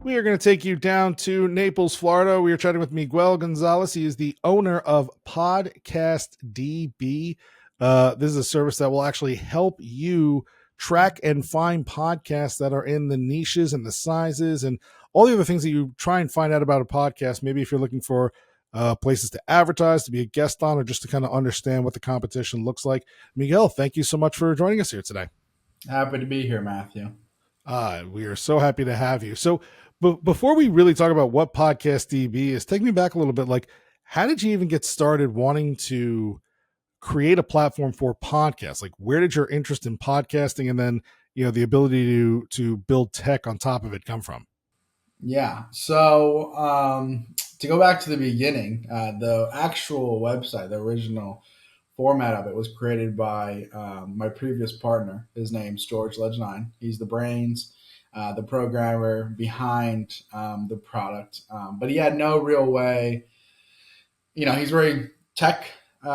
We are going to take you down to Naples, Florida. We are chatting with Miguel Gonzalez. He is the owner of PodcastDB. This is a service that will actually help you track and find podcasts that are in the niches and the sizes and all the other things that you try and find out about a podcast. Maybe if you're looking for places to advertise, to be a guest on, or just to kind of understand what the competition looks like. Miguel, thank you so much for joining us here today. Happy to be here, Matthew. We are so happy to have you. So, before we really talk about what PodcastDB is, take me back a little bit. Like, how did you even get started wanting to create a platform for podcasts? Like, where did your interest in podcasting and then the ability to build tech on top of it come from? Yeah. So to go back to the beginning, the actual website, the original format of it was created by my previous partner. His name's George Ledge9. He's the brains, the programmer behind the product. But he had no real way. He's very tech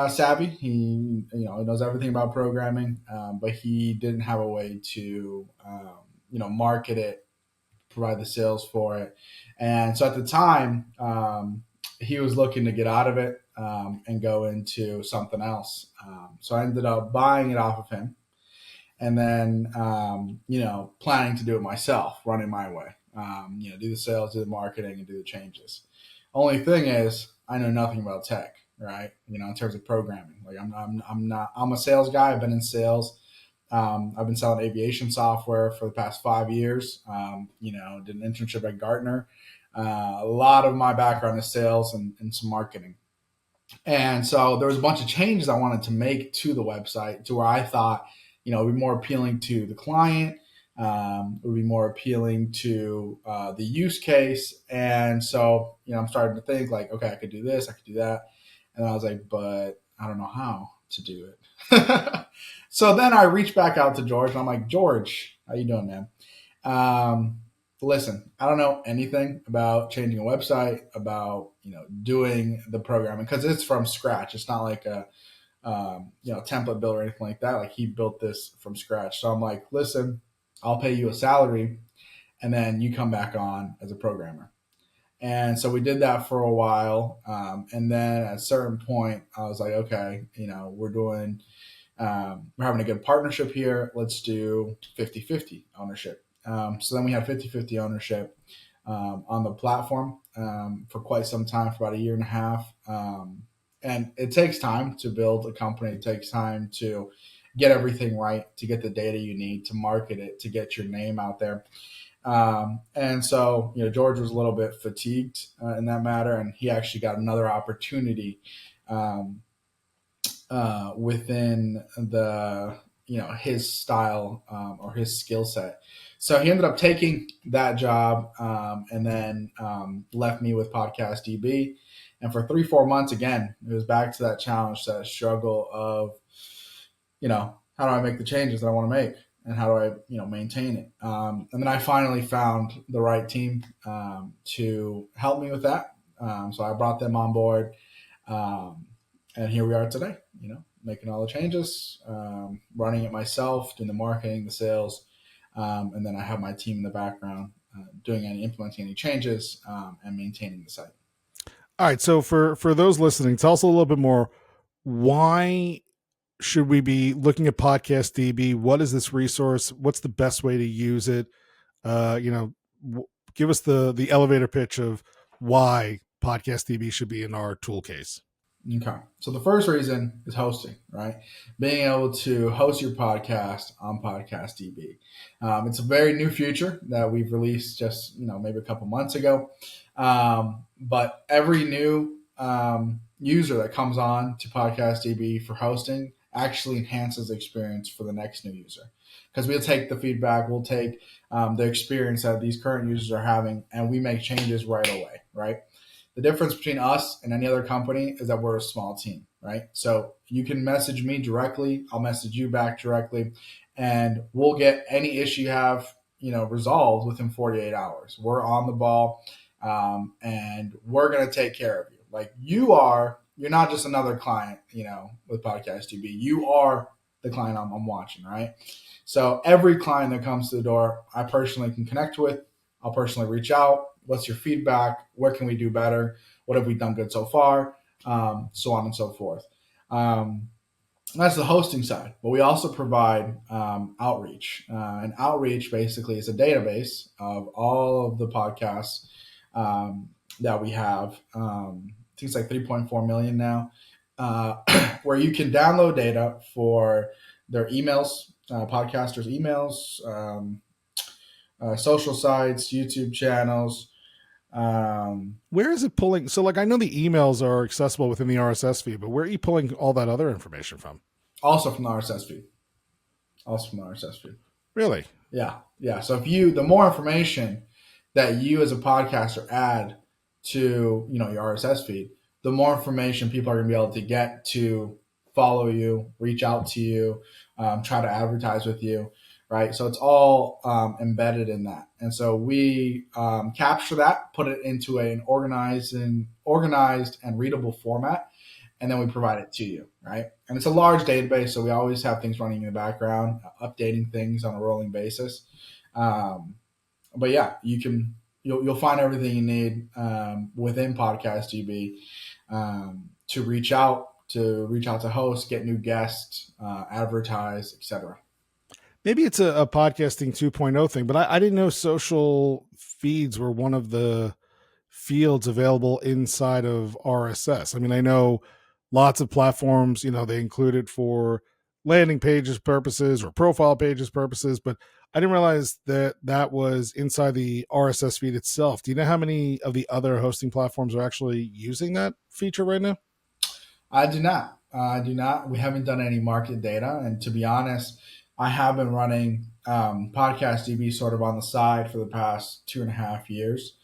savvy. He knows everything about programming, but he didn't have a way to market it, provide the sales for it. And so at the time, he was looking to get out of it and go into something else. So I ended up buying it off of him and then, planning to do it myself, running my way, do the sales, do the marketing, and do the changes. Only thing is, I know nothing about tech, right? In terms of programming. Like I'm a sales guy. I've been in sales. I've been selling aviation software for the past 5 years. Did an internship at Gartner. A lot of my background is sales and some marketing. And so there was a bunch of changes I wanted to make to the website to where I thought, it would be more appealing to the client. It would be more appealing to the use case. And so, I'm starting to think like, okay, I could do this, I could do that. And I was like, but I don't know how to do it. So then I reached back out to George and I'm like, George, how you doing, man? Listen, I don't know anything about changing a website, about, doing the programming because it's from scratch. It's not like a, template build or anything like that. Like he built this from scratch. So I'm like, listen, I'll pay you a salary and then you come back on as a programmer. And so we did that for a while. And then at a certain point, I was like, okay, we're having a good partnership here. Let's do 50-50 ownership. So then we had 50-50 ownership on the platform for quite some time, for about a year and a half. And it takes time to build a company. It takes time to get everything right, to get the data you need, to market it, to get your name out there. And so, George was a little bit fatigued in that matter, and he actually got another opportunity within the, his style or his skill set. So he ended up taking that job and then left me with PodcastDB. And for 3-4 months, again, it was back to that challenge, that struggle of, how do I make the changes that I want to make? And how do I, maintain it? And then I finally found the right team to help me with that. So I brought them on board. And here we are today, making all the changes, running it myself, doing the marketing, the sales. And then I have my team in the background implementing any changes and maintaining the site. All right. So for those listening, tell us a little bit more. Why should we be looking at PodcastDB? What is this resource? What's the best way to use it? Give us the elevator pitch of why PodcastDB should be in our tool case. Okay. So the first reason is hosting, right? Being able to host your podcast on PodcastDB. It's a very new feature that we've released just, maybe a couple months ago. But every new user that comes on to PodcastDB for hosting actually enhances the experience for the next new user. Because we'll take the feedback, we'll take the experience that these current users are having, and we make changes right away, right? The difference between us and any other company is that we're a small team, right? So you can message me directly, I'll message you back directly, and we'll get any issue you have, resolved within 48 hours. We're on the ball, and we're going to take care of you. Like you're not just another client, with PodcastDB. You are the client I'm watching, right? So every client that comes to the door, I personally can connect with I'll personally reach out. What's your feedback? Where can we do better? What have we done good so far? So on and so forth. That's the hosting side, but we also provide outreach. And outreach basically is a database of all of the podcasts that we have. I think it's like 3.4 million now, where you can download data for their emails, podcasters' emails, social sites, YouTube channels. Where is it pulling? So, like, I know the emails are accessible within the RSS feed, but where are you pulling all that other information from? Also from the RSS feed. Also from the RSS feed. Really? Yeah. So the more information that you as a podcaster add to your RSS feed, the more information people are going to be able to get to follow you, reach out to you, try to advertise with you, right? So it's all embedded in that, and so we capture that, put it into an organized and readable format, and then we provide it to you, right? And it's a large database, so we always have things running in the background, updating things on a rolling basis. But yeah, you'll find everything you need within PodcastDB to reach out to hosts, get new guests, advertise, etc. Maybe it's a podcasting 2.0 thing, but I didn't know social feeds were one of the fields available inside of RSS. I mean, I know lots of platforms, they include it for landing pages purposes or profile pages purposes, but I didn't realize that that was inside the RSS feed itself. Do you know how many of the other hosting platforms are actually using that feature right now? I do not. I do not. We haven't done any market data, and to be honest, I have been running PodcastDB sort of on the side for the past 2.5 years.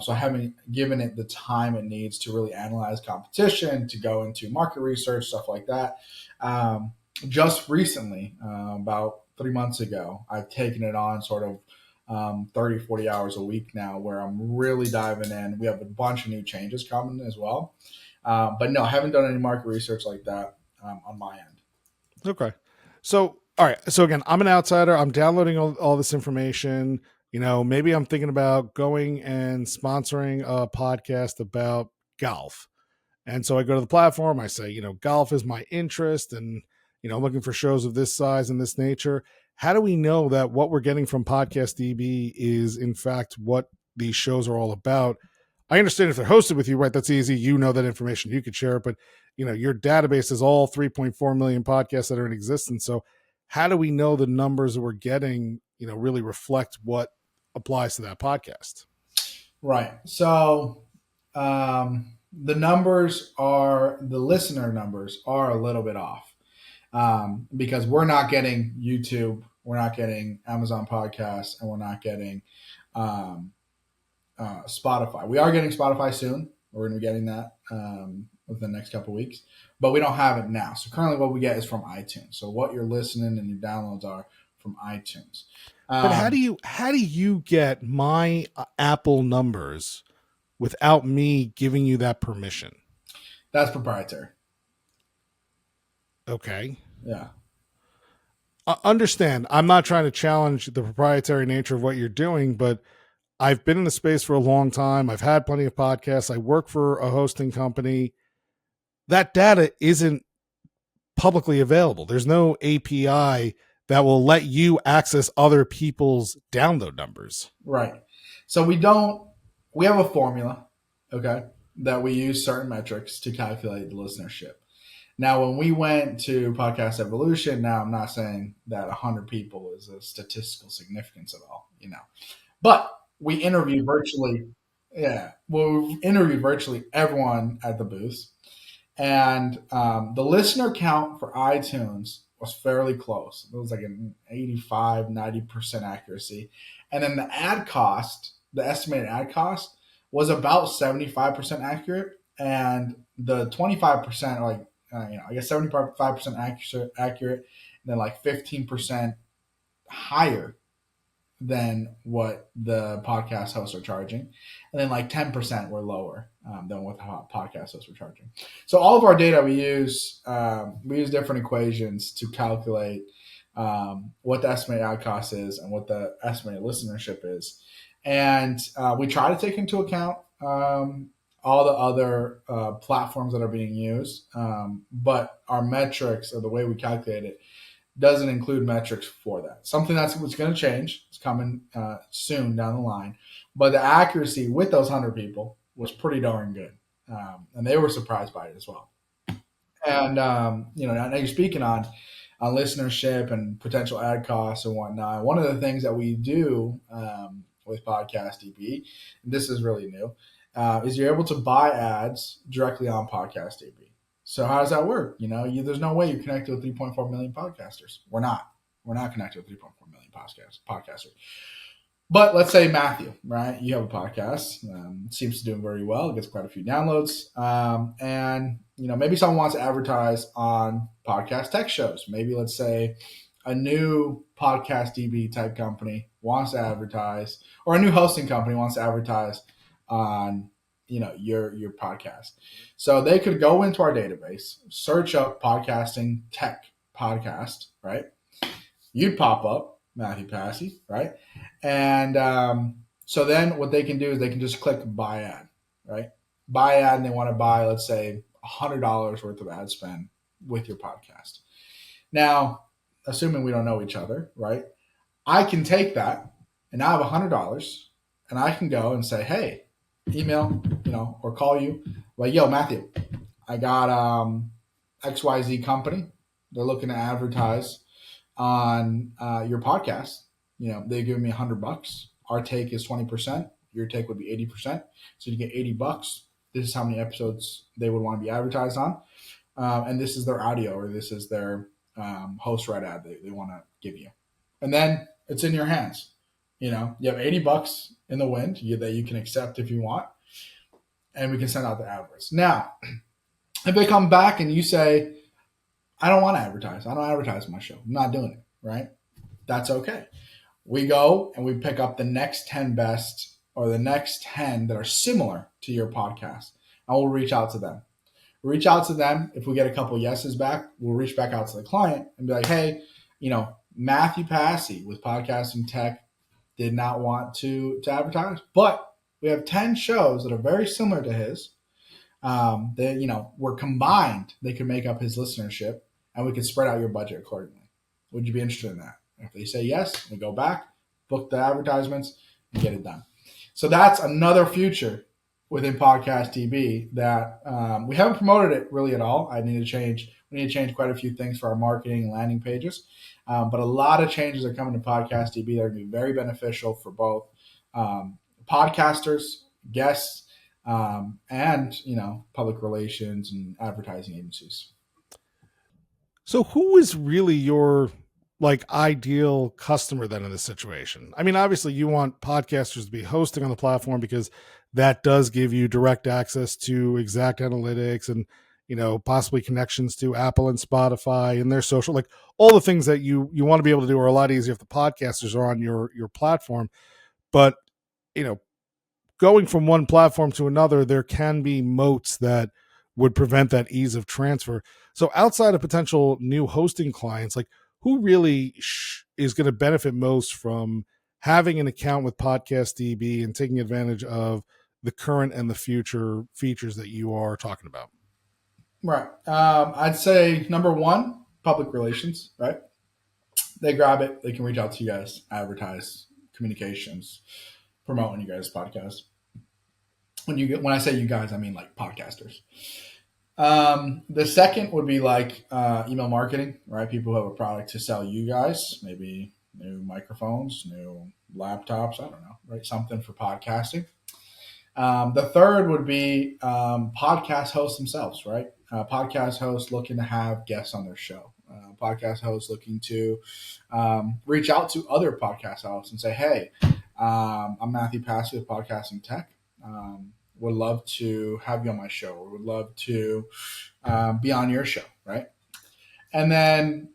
So I haven't given it the time it needs to really analyze competition, to go into market research, stuff like that. Just recently, about 3 months ago, I've taken it on sort of 30, 40 hours a week now, where I'm really diving in. We have a bunch of new changes coming as well. But no, I haven't done any market research like that on my end. Okay. So, all right. So again, I'm an outsider. I'm downloading all this information. Maybe I'm thinking about going and sponsoring a podcast about golf. And so I go to the platform. I say, golf is my interest, and I'm looking for shows of this size and this nature. How do we know that what we're getting from PodcastDB is in fact what these shows are all about? I understand if they're hosted with you, right? That's easy. You know that information. You could share it, but your database is all 3.4 million podcasts that are in existence. So how do we know the numbers that we're getting, really reflect what applies to that podcast? Right. So the listener numbers are a little bit off because we're not getting YouTube, we're not getting Amazon Podcasts, and we're not getting Spotify. We are getting Spotify soon. We're going to be getting that within the next couple of weeks, but we don't have it now. So currently, what we get is from iTunes. So what you're listening and your downloads are from iTunes. But how do you get my Apple numbers without me giving you that permission? That's proprietary. Okay. Yeah. Understand, I'm not trying to challenge the proprietary nature of what you're doing, but I've been in the space for a long time. I've had plenty of podcasts. I work for a hosting company. That data isn't publicly available. There's no API that will let you access other people's download numbers. Right. So we have a formula, okay, that we use certain metrics to calculate the listenership. Now, when we went to Podcast Evolution, now I'm not saying that 100 people is a statistical significance at all, but we interviewed virtually, we interviewed virtually everyone at the booth. And the listener count for iTunes was fairly close. It was like an 85, 90% accuracy. And then the estimated ad cost was about 75% accurate. And the 25%, I guess 75% accurate, and then like 15% higher than what the podcast hosts are charging, and then like 10% were lower than what the podcast hosts were charging. So all of our data we use different equations to calculate what the estimated ad cost is and what the estimated listenership is, And we try to take into account all the other platforms that are being used, but our metrics or the way we calculate it doesn't include metrics for that. Something that's going to change. It's coming soon down the line. But the accuracy with those 100 people was pretty darn good. And they were surprised by it as well. And, now you're speaking on listenership and potential ad costs and whatnot. One of the things that we do with PodcastDB, and this is really new, is you're able to buy ads directly on PodcastDB. So how does that work? There's no way you're connected with 3.4 million podcasters. We're not. We're not connected with 3.4 million podcasters. But let's say Mathew, right? You have a podcast, seems to do very well. It gets quite a few downloads, and maybe someone wants to advertise on podcast tech shows. Maybe let's say a new PodcastDB type company wants to advertise, or a new hosting company wants to advertise on your podcast. So they could go into our database, search up podcasting tech podcast, right? You'd pop up Mathew Passy, right? And so then what they can do is they can just click buy ad, right? Buy ad, and they want to buy, let's say, $100 worth of ad spend with your podcast. Now, assuming we don't know each other, right? I can take that, and I have $100, and I can go and say, hey, email, or call you, like, yo, Mathew, I got XYZ company. They're looking to advertise on your podcast. They give me $100. Our take is 20%. Your take would be 80%. So you get $80. This is how many episodes they would want to be advertised on. And this is their audio, or this is their host right ad they want to give you. And then it's in your hands. You have $80 in the wind that you can accept if you want. And we can send out the adverts. Now, if they come back and you say, I don't want to advertise. I don't advertise my show. I'm not doing it, right? That's okay. We go and we pick up the next 10 best, or the next 10 that are similar to your podcast, and we'll reach out to them. Reach out to them. If we get a couple yeses back, we'll reach back out to the client and be like, hey, Mathew Passy with Podcasting Tech did not want to advertise, but we have 10 shows that are very similar to his. They, were combined, they could make up his listenership, and we could spread out your budget accordingly. Would you be interested in that? If they say yes, we go back, book the advertisements, and get it done. So that's another feature within PodcastDB that we haven't promoted it really at all. We need to change quite a few things for our marketing and landing pages. But a lot of changes are coming to PodcastDB that are going to be very beneficial for both podcasters, guests, and public relations and advertising agencies. So who is really your ideal customer then in this situation? I mean, obviously you want podcasters to be hosting on the platform because that does give you direct access to exact analytics and possibly connections to Apple and Spotify and their social, all the things that you want to be able to do are a lot easier if the podcasters are on your platform. But going from one platform to another, there can be moats that would prevent that ease of transfer. So outside of potential new hosting clients, who really is going to benefit most from having an account with PodcastDB and taking advantage of the current and the future features that you are talking about? Right. I'd say number one, public relations, right? They grab it. They can reach out to you guys, advertise, communications, promoting you guys' podcast. When I say you guys, I mean podcasters. The second would be email marketing, right? People who have a product to sell you guys, maybe new microphones, new laptops, I don't know, right? Something for podcasting. The third would be podcast hosts themselves, right? Podcast hosts looking to have guests on their show. Podcast hosts looking to reach out to other podcast hosts and say, hey, I'm Mathew Passy with Podcasting Tech. Would love to have you on my show, or would love to be on your show, right? And then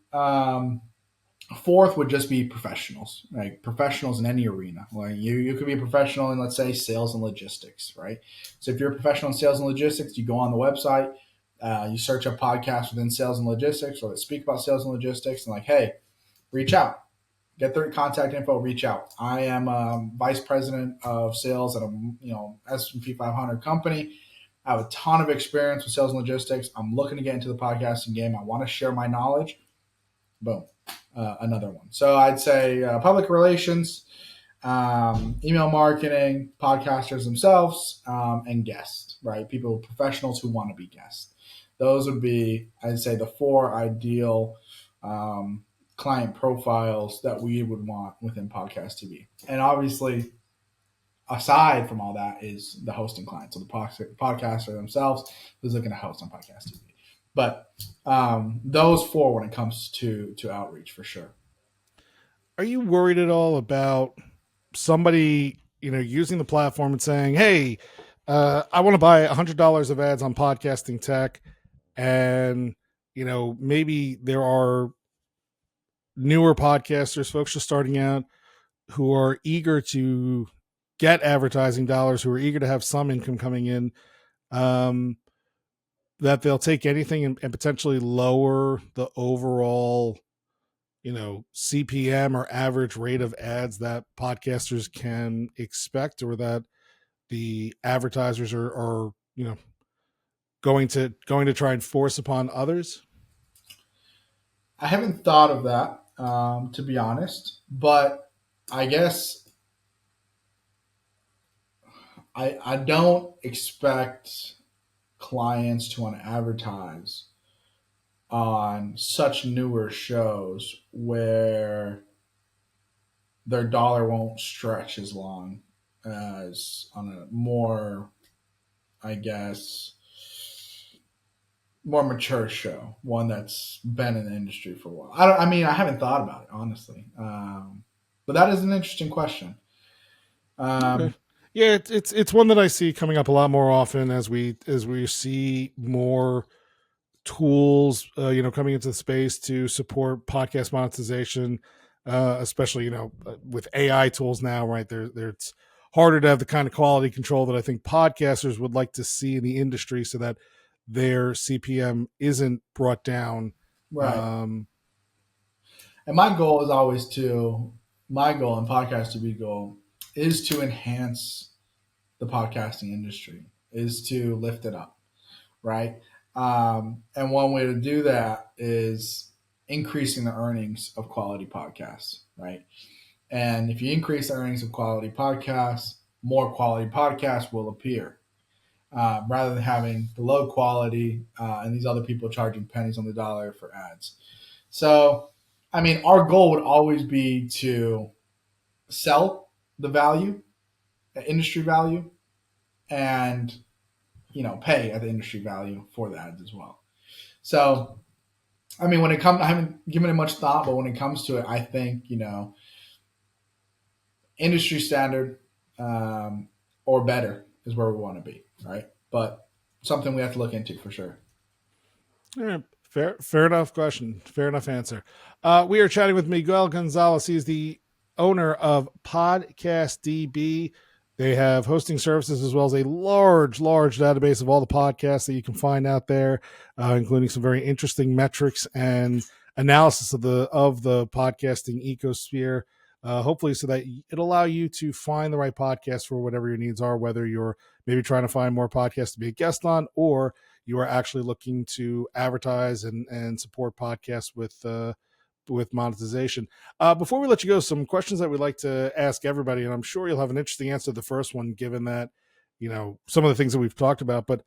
fourth would just be professionals, right? Professionals in any arena. You could be a professional in, let's say, sales and logistics, right? So if you're a professional in sales and logistics, you go on the website, you search up podcasts within sales and logistics, or that speak about sales and logistics, and hey, reach out. get their contact info, reach out. I am vice president of sales at a S&P 500 company. I have a ton of experience with sales and logistics. I'm looking to get into the podcasting game. I want to share my knowledge. Boom, another one. So I'd say public relations, email marketing, podcasters themselves, and guests, right? People, professionals who want to be guests. Those would be, I'd say, the four ideal client profiles that we would want within PodcastDB. And obviously, aside from all that is the hosting client. So the podcaster themselves who's looking to host on PodcastDB. But those four when it comes to outreach for sure. Are you worried at all about somebody, using the platform and saying, "Hey, I want to buy $100 of ads on podcasting tech," and maybe there are newer podcasters, folks just starting out, who are eager to get advertising dollars, who are eager to have some income coming in, that they'll take anything and potentially lower the overall, CPM or average rate of ads that podcasters can expect, or that the advertisers are going to try and force upon others? I haven't thought of that, to be honest, but I guess I don't expect clients to want to advertise on such newer shows where their dollar won't stretch as long as on a more, I guess, more mature show, one that's been in the industry for a while. I haven't thought about it honestly, but that is an interesting question. Okay. Yeah, it's one that I see coming up a lot more often as we see more tools, coming into the space to support podcast monetization, especially with AI tools now, right? It's harder to have the kind of quality control that I think podcasters would like to see in the industry, so that their CPM isn't brought down. Right. And my goal is always my goal and PodcastDB goal is to enhance the podcasting industry, is to lift it up, right? And one way to do that is increasing the earnings of quality podcasts, right? And if you increase the earnings of quality podcasts, more quality podcasts will appear, rather than having the low quality and these other people charging pennies on the dollar for ads. So, our goal would always be to sell the value, the industry value, and pay at the industry value for the ads as well. So, when it comes, I haven't given it much thought, but when it comes to it, I think industry standard or better is where we want to be, right? But something we have to look into for sure. Yeah, fair enough question. Fair enough answer. We are chatting with Miguel Gonzalez. He's the owner of PodcastDB. They have hosting services as well as a large database of all the podcasts that you can find out there, including some very interesting metrics and analysis of the podcasting ecosphere. Hopefully, so that it'll allow you to find the right podcast for whatever your needs are, whether you're maybe trying to find more podcasts to be a guest on, or you are actually looking to advertise and support podcasts with monetization. Before we let you go, some questions that we'd like to ask everybody, and I'm sure you'll have an interesting answer to the first one, given that some of the things that we've talked about. But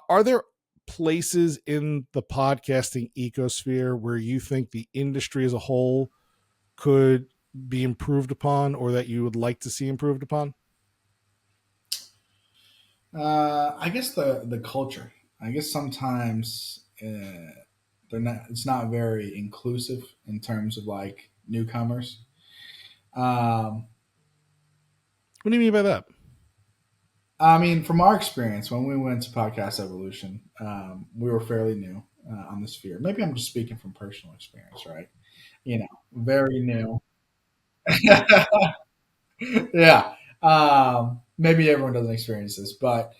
are there places in the podcasting ecosphere where you think the industry as a whole could be improved upon, or that you would like to see improved upon? I guess the culture. I guess sometimes they're not. It's not very inclusive in terms of like newcomers. Um, What do you mean by that? from our experience, when we went to Podcast Evolution, we were fairly new on the sphere. Maybe I'm just speaking from personal experience, right? Very new. Yeah. Maybe everyone doesn't experience this, but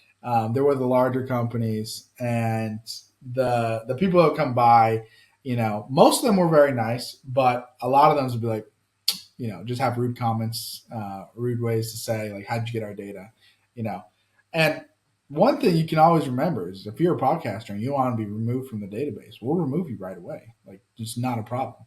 there were the larger companies and the people that would come by. Most of them were very nice, but a lot of them would be like, just have rude comments, rude ways to say like, how'd you get our data? And one thing you can always remember is if you're a podcaster and you want to be removed from the database, we'll remove you right away. Like, it's not a problem.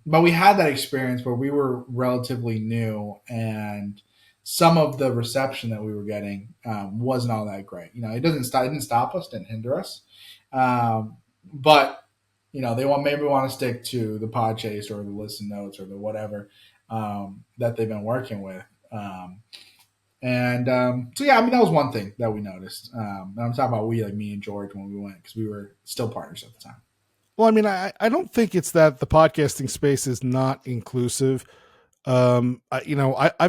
But we had that experience where we were relatively new, and some of the reception that we were getting wasn't all that great. It didn't stop us, didn't hinder us, but they maybe want to stick to the Podchase or the Listen Notes or the whatever that they've been working with. So yeah, I mean, that was one thing that we noticed. And I'm talking about we, like me and George, when we went, because we were still partners at the time. Well, I mean, I don't think it's that the podcasting space is not inclusive. I've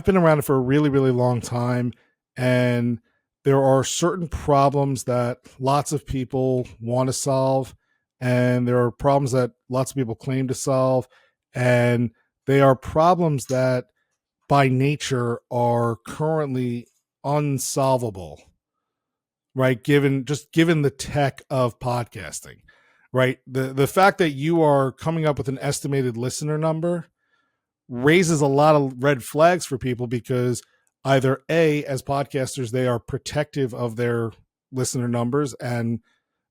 been around it for a really, really long time, and there are certain problems that lots of people want to solve, and there are problems that lots of people claim to solve, and they are problems that by nature are currently unsolvable, right? Given the tech of podcasting, right? The fact that you are coming up with an estimated listener number raises a lot of red flags for people, because either A, as podcasters, they are protective of their listener numbers, and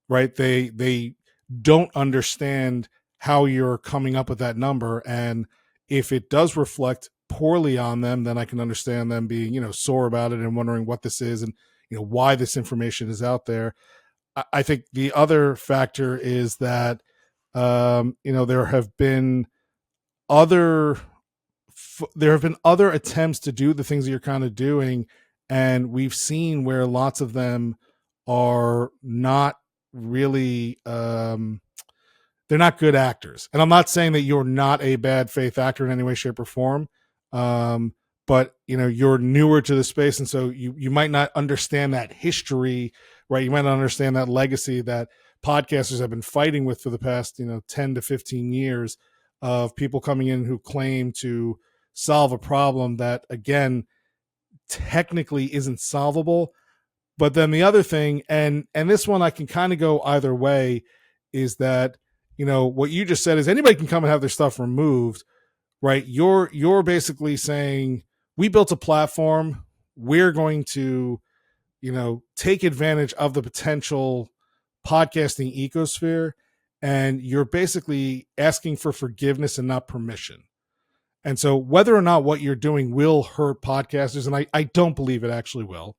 right, they don't understand how you're coming up with that number, and if it does reflect poorly on them, then I can understand them being sore about it and wondering what this is and why this information is out there. I think the other factor is that there have been other attempts to do the things that you're kind of doing, and we've seen where lots of them are not really they're not good actors. And I'm not saying that you're not a bad faith actor in any way, shape, or form, but you're newer to the space, and so you might not understand that history, right? You might not understand that legacy that podcasters have been fighting with for the past 10 to 15 years of people coming in who claim to solve a problem that, again, technically isn't solvable. But then the other thing, and this one I can kind of go either way, is that what you just said is anybody can come and have their stuff removed, right? You're basically saying, we built a platform, we're going to take advantage of the potential podcasting ecosphere, and you're basically asking for forgiveness and not permission. And so whether or not what you're doing will hurt podcasters, and I don't believe it actually will.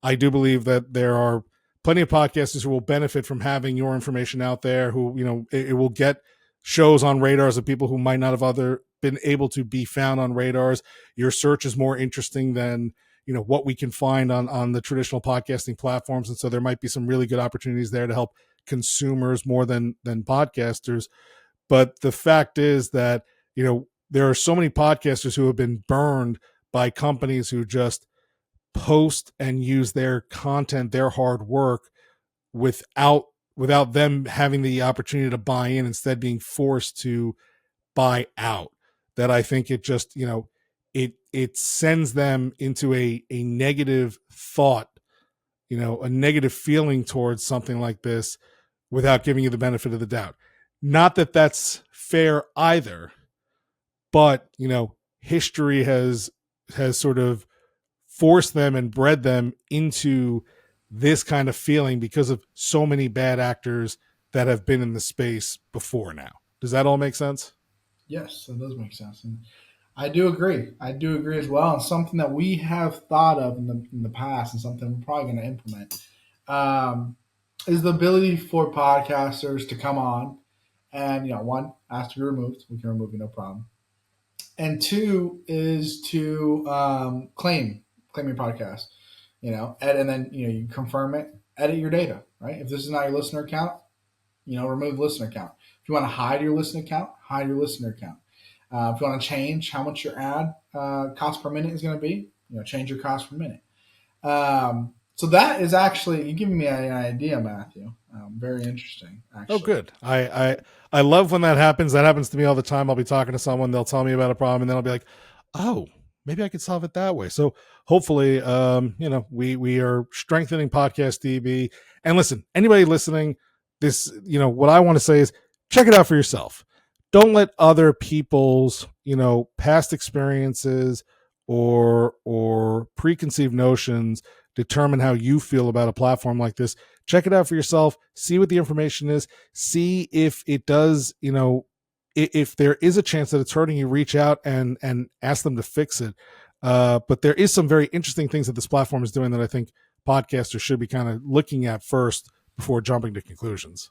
I do believe that there are plenty of podcasters who will benefit from having your information out there, who, it will get shows on radars of people who might not have been able to be found on radars. Your search is more interesting than, what we can find on the traditional podcasting platforms. And so there might be some really good opportunities there to help consumers more than podcasters. But the fact is that, there are so many podcasters who have been burned by companies who just post and use their content, their hard work, without them having the opportunity to buy in, instead being forced to buy out. That I think it just, it sends them into a negative thought, a negative feeling towards something like this without giving you the benefit of the doubt. Not that that's fair either, but history has sort of forced them and bred them into this kind of feeling because of so many bad actors that have been in the space before now. Does that all make sense? Yes, that does make sense. And I do agree. I do agree as well. And something that we have thought of in the past, and something we're probably going to implement, is the ability for podcasters to come on and, one, ask to be removed. We can remove you, no problem. And two is to claim your podcast, and then, you confirm it, edit your data, right? If this is not your listener account, remove the listener account. If you want to hide your listener account, hide your listener account. If you want to change how much your ad cost per minute is going to be, change your cost per minute. So that is actually, you're giving me an idea, Matthew. Very interesting, actually. Oh, good. I love when that happens. That happens to me all the time. I'll be talking to someone, they'll tell me about a problem, and then I'll be like, oh, maybe I could solve it that way. So hopefully, we are strengthening PodcastDB. And listen, anybody listening, this, what I want to say is check it out for yourself. don't let other people's, past experiences or preconceived notions determine how you feel about a platform like this. Check it out for yourself, see what the information is, see if it does, if there is a chance that it's hurting you, reach out and ask them to fix it. But there is some very interesting things that this platform is doing that I think podcasters should be kind of looking at first before jumping to conclusions.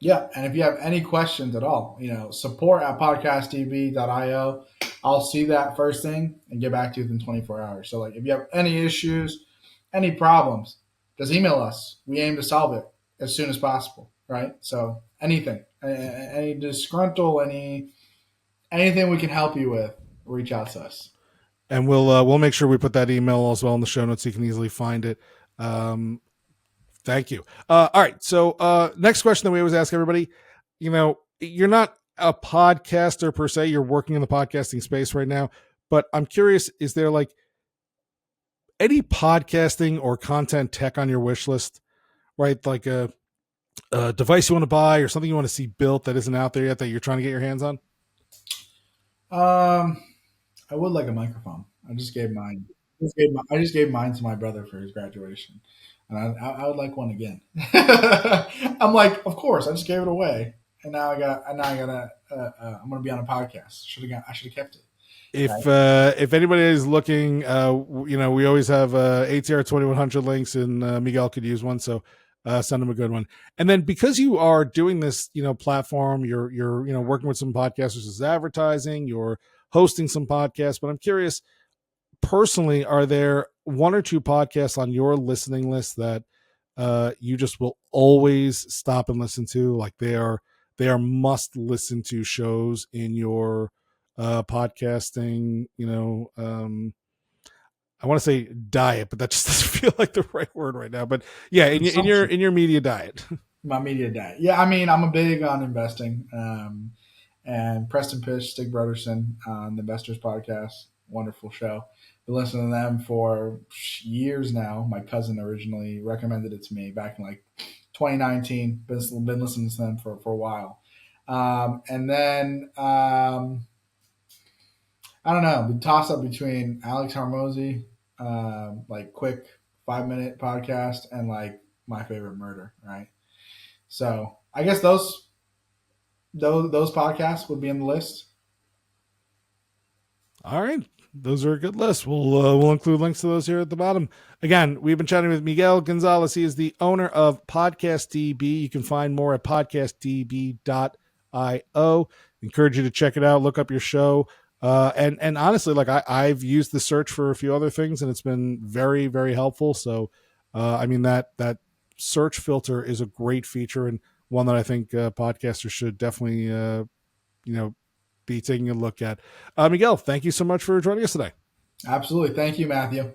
Yeah, and if you have any questions at all, support at podcastdb.io. I'll see that first thing and get back to you within 24 hours. So, like, if you have any issues, any problems, just email us. We aim to solve it as soon as possible, right? So, anything, any disgruntled, anything we can help you with, reach out to us. And we'll make sure we put that email as well in the show notes so you can easily find it. Thank you. All right. So next question that we always ask everybody, you're not a podcaster per se, you're working in the podcasting space right now, but I'm curious, is there like any podcasting or content tech on your wish list, right? Like a device you want to buy or something you want to see built that isn't out there yet that you're trying to get your hands on? I would like a microphone. I just gave mine. I just gave mine to my brother for his graduation, and I would like one again. I'm like, of course, I just gave it away, and now I gotta. I'm gonna be on a podcast. I should have kept it. If anybody is looking, we always have ATR 2100 links, and Miguel could use one, so send him a good one. And then because you are doing this, platform, you're working with some podcasters as advertising, you're hosting some podcasts. But I'm curious, personally, are there one or two podcasts on your listening list that you just will always stop and listen to? Like they are must listen to shows in your podcasting, I want to say diet, but that just doesn't feel like the right word right now. But yeah, in your media diet. My media diet. Yeah, I mean, I'm a big on investing. And Preston Pish, Stig Broderson on the Investors Podcast, wonderful show. Been listening to them for years now. My cousin originally recommended it to me back in like 2019. Been listening to them for a while. And then I don't know, the toss up between Alex Hormozy, like quick 5 minute podcast, and like My Favorite Murder, right? So I guess those podcasts would be in the list. All right. Those are a good list. We'll include links to those here at the bottom. Again, we've been chatting with Miguel Gonzalez. He is the owner of PodcastDB. You can find more at podcastdb.io. Encourage you to check it out. Look up your show. And honestly, like I've used the search for a few other things, and it's been very, very helpful. So, I mean, that search filter is a great feature and one that I think podcasters should definitely, be taking a look at. Miguel, thank you so much for joining us today. Absolutely. Thank you, Matthew.